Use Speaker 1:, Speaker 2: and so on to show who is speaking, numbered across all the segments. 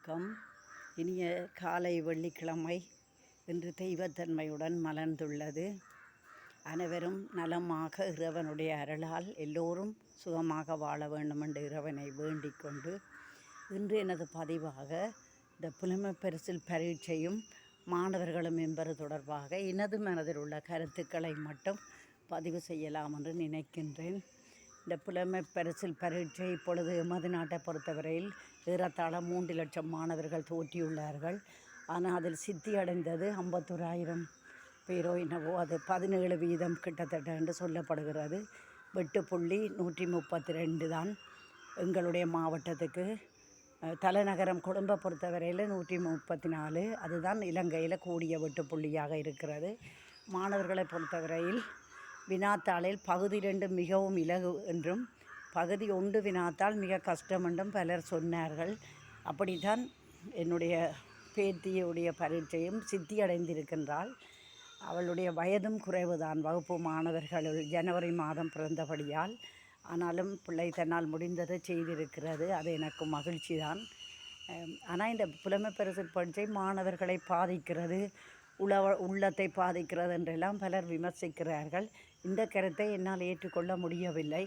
Speaker 1: வணக்கம். இனிய காலை வெள்ளிக்கிழமை. இன்று தெய்வத்தன்மையுடன் மலர்ந்துள்ளது. அனைவரும் நலமாக இறைவனுடைய அருளால் எல்லோரும் சுகமாக வாழ வேண்டும் என்று இறைவனை வேண்டிக் கொண்டு இன்று எனது பதிவாக இந்த புலமைப் பரிசில் பரீட்சையும் மாணவர்களும் என்பது தொடர்பாக எனது மனதில் உள்ள கருத்துக்களை மட்டும் பதிவு செய்யலாம் என்று நினைக்கின்றேன். இந்த புலமைப் பரிசில் பரீட்சை இப்பொழுது எமது நாட்டை பொறுத்தவரையில் ஏறத்தாழ 3 லட்சம் மாணவர்கள் தோற்றியுள்ளார்கள். ஆனால் அதில் சித்தி அடைந்தது 51,000 பேரோ என்னவோ, அது 17% கிட்டத்தட்ட என்று சொல்லப்படுகிறது. வெட்டுப்புள்ளி 132 தான் எங்களுடைய மாவட்டத்துக்கு. தலைநகரம் கொழும்பை பொறுத்தவரையில் 134, அதுதான் இலங்கையில் கூடிய வெட்டுப்புள்ளியாக இருக்கிறது. மாணவர்களை பொறுத்தவரையில் வினாத்தாளில் பகுதி 2 மிகவும் இலகு என்றும் பகுதி 1 வினாத்தாள் மிக கஷ்டம் என்றும் பலர் சொன்னார்கள். அப்படித்தான் என்னுடைய பேத்தியுடைய பரீட்சையும் சித்தி அடைந்திருக்கின்றாள். அவளுடைய வயதும் குறைவுதான், வகுப்பு மாணவர்களுள் ஜனவரி மாதம் பிறந்தபடியால். ஆனாலும் பிள்ளை தன்னால் முடிந்ததை செய்திருக்கிறது. அது எனக்கு மகிழ்ச்சி தான். ஆனால் இந்த புலமைப் பரிசில் பரீட்சை மாணவர்களை பாதிக்கிறது, உள்ளத்தை பாதிக்கிறது என்றெல்லாம் பலர் விமர்சிக்கிறார்கள். இந்த கருத்தை என்னால் ஏற்றுக்கொள்ள முடியவில்லை.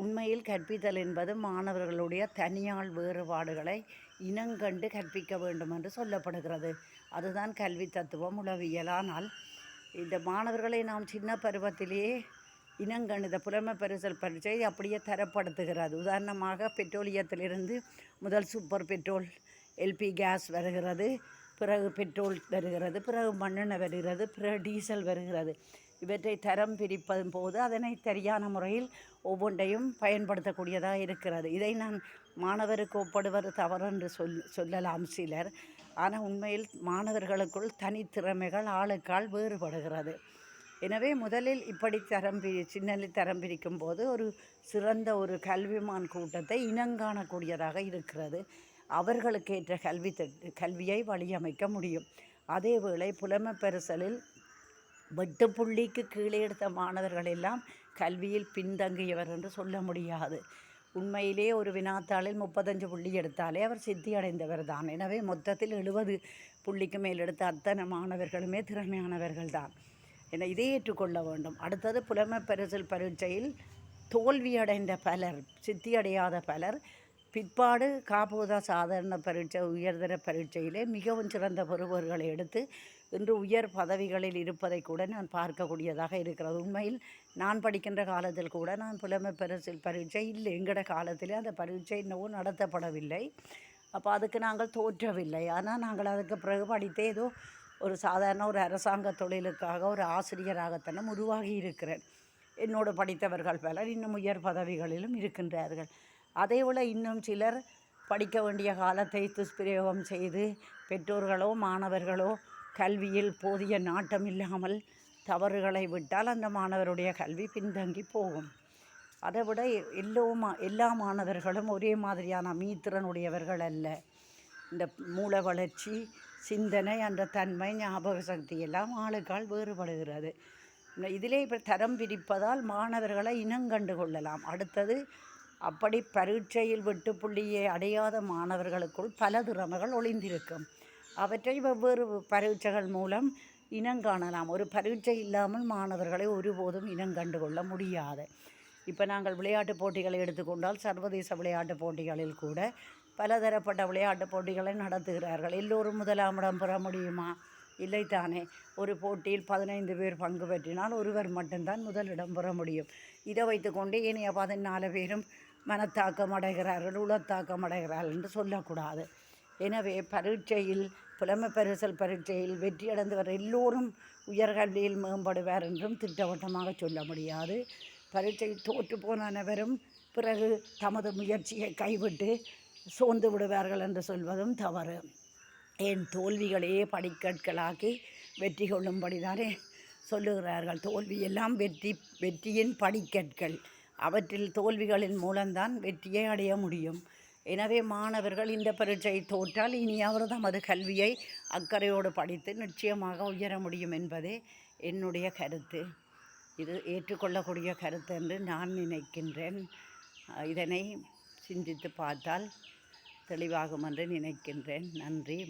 Speaker 1: உண்மையில் கற்பித்தல் என்பது மாணவர்களுடைய தனியால் வேறுபாடுகளை இனங்கண்டு கற்பிக்க வேண்டும் என்று சொல்லப்படுகிறது. அதுதான் கல்வி தத்துவம், உளவியல். ஆனால் இந்த மாணவர்களை நாம் சின்ன பருவத்திலேயே இனங்கணித புலமைப் பரிசில் பரீட்சை அப்படியே தரப்படுத்துகிறது. உதாரணமாக பெட்ரோலியத்திலிருந்து முதல் சூப்பர் பெட்ரோல், எல்பி கேஸ் வருகிறது, பிறகு பெட்ரோல் வருகிறது, பிறகு மண்ணெண்ணெய் வருகிறது, பிறகு டீசல் வருகிறது. இவற்றை தரம் பிரிப்பதும் போது அதனை சரியான முறையில் ஒவ்வொன்றையும் பயன்படுத்தக்கூடியதாக இருக்கிறது. இதை நான் மாணவருக்கு ஒப்படுவது தவறு என்று சொல்லலாம் சிலர். ஆனால் உண்மையில் மாணவர்களுக்குள் தனித்திறமைகள் ஆளுக்கால் வேறுபடுகிறது. எனவே முதலில் இப்படி சின்னலில் தரம் பிரிக்கும் போது ஒரு சிறந்த ஒரு கல்விமான் கூட்டத்தை இனங்காணக்கூடியதாக இருக்கிறது. அவர்களுக்கு ஏற்ற கல்வியை வழியமைக்க முடியும். அதேவேளை புலமைப் பரிசலில் வெட்டுப்புள்ளிக்கு கீழே எடுத்த மாணவர்கள் எல்லாம் கல்வியில் பின்தங்கியவர் என்று சொல்ல முடியாது. உண்மையிலே ஒரு வினாத்தாளில் 35 புள்ளி எடுத்தாலே அவர் சித்தி அடைந்தவர் தான். எனவே மொத்தத்தில் 70 புள்ளிக்கு மேல் எடுத்த அத்தனை மாணவர்களுமே திறமையானவர்கள் தான் என இதை ஏற்றுக்கொள்ள வேண்டும். அடுத்தது புலமைப் பரிசில் பரீட்சையில் தோல்வியடைந்த பலர், சித்தி அடையாத பலர் பிற்பாடு காப்போதா சாதாரண பரீட்சை, உயர்தர பரீட்சையிலே மிகவும் சிறந்த பெறுபவர்களை எடுத்து இன்று உயர் பதவிகளில் இருப்பதை கூட நான் பார்க்கக்கூடியதாக இருக்கிறது. உண்மையில் நான் படிக்கின்ற காலத்தில் கூட நான் புலமைப் பரிசில் பரீட்சை இல்லை, எங்களோட காலத்திலே அந்த பரீட்சை இன்னமும் நடத்தப்படவில்லை. அப்போ அதுக்கு நாங்கள் தோற்றவில்லை. ஆனால் நாங்கள் அதுக்கு பிறகு படித்தே ஏதோ ஒரு சாதாரண ஒரு அரசாங்க தொழிலுக்காக ஒரு ஆசிரியராகத்தானே உருவாகி இருக்கிறேன். என்னோடு படித்தவர்கள் பலர் இன்னும் உயர் பதவிகளிலும் இருக்கின்றார்கள். அதேபோல் இன்னும் சிலர் படிக்க வேண்டிய காலத்தை துஷ்பிரயோகம் செய்து பெற்றோர்களோ மாணவர்களோ கல்வியில் போதிய நாட்டம் இல்லாமல் தவறுகளை விட்டால் அந்த மாணவருடைய கல்வி பின்தங்கி போகும். அதை விட எல்லா மாணவர்களும் ஒரே மாதிரியான மீத்திறனுடையவர்கள் அல்ல. இந்த மூளை வளர்ச்சி, சிந்தனை, அந்த தன்மை, ஞாபக சக்தி எல்லாம் ஆளுக்கால் வேறுபடுகிறது. இதிலே இப்போ தரம் பிரிப்பதால் மாணவர்களை இனங்கண்டு கொள்ளலாம். அடுத்தது, அப்படி பரீட்சையில் வெட்டுப்புள்ளியை அடையாத மாணவர்களுக்குள் பல திறமைகள் ஒளிந்திருக்கும். அவற்றை வெவ்வேறு பரீட்சைகள் மூலம் இனங்காணலாம். ஒரு பரீட்சை இல்லாமல் மாணவர்களை ஒருபோதும் இனங்கண்டு கொள்ள முடியாது. இப்போ நாங்கள் விளையாட்டுப் போட்டிகளை எடுத்துக்கொண்டால் சர்வதேச விளையாட்டுப் போட்டிகளில் கூட பலதரப்பட்ட விளையாட்டுப் போட்டிகளை நடத்துகிறார்கள். எல்லோரும் முதலாம் இடம் பெற முடியுமா? இல்லைத்தானே. ஒரு போட்டியில் 15 பேர் பங்கு பெற்றினால் ஒருவர் மட்டும்தான் முதலிடம் பெற முடியும். இதை வைத்துக்கொண்டு ஏனைய 14 பேரும் மனத்தாக்கம் அடைகிறார்கள், உளத்தாக்கம் அடைகிறார்கள் என்று சொல்லக்கூடாது. எனவே பரீட்சையில் புலமைப் பரிசில் பரீட்சையில் வெற்றியடைந்தவர் எல்லோரும் உயர்கல்வியில் மேம்படுவார் என்றும் திட்டவட்டமாக சொல்ல முடியாது. பரீட்சையில் தோற்று போன அனைவரும் பிறகு தமது முயற்சியை கைவிட்டு சோர்ந்து விடுவார்கள் என்று சொல்வதும் தவறு. ஏன் தோல்விகளையே படிக்கற்களாக்கி வெற்றி கொள்ளும்படிதானே சொல்லுகிறார்கள். தோல்வியெல்லாம் வெற்றியின் படிக்கற்கள். அவற்றில் தோல்விகளின் மூலம்தான் வெற்றியை அடைய முடியும். எனவே மாணவர்கள் இந்த பரீட்சையை தோற்றால் இனியாவது தமது கல்வியை அக்கறையோடு படித்து நிச்சயமாக உயர முடியும் என்பதே என்னுடைய கருத்து. இது ஏற்றுக்கொள்ளக்கூடிய கருத்து என்று நான் நினைக்கின்றேன். இதனை சிந்தித்து பார்த்தால் தெளிவாகும் என்று நினைக்கின்றேன். நன்றி.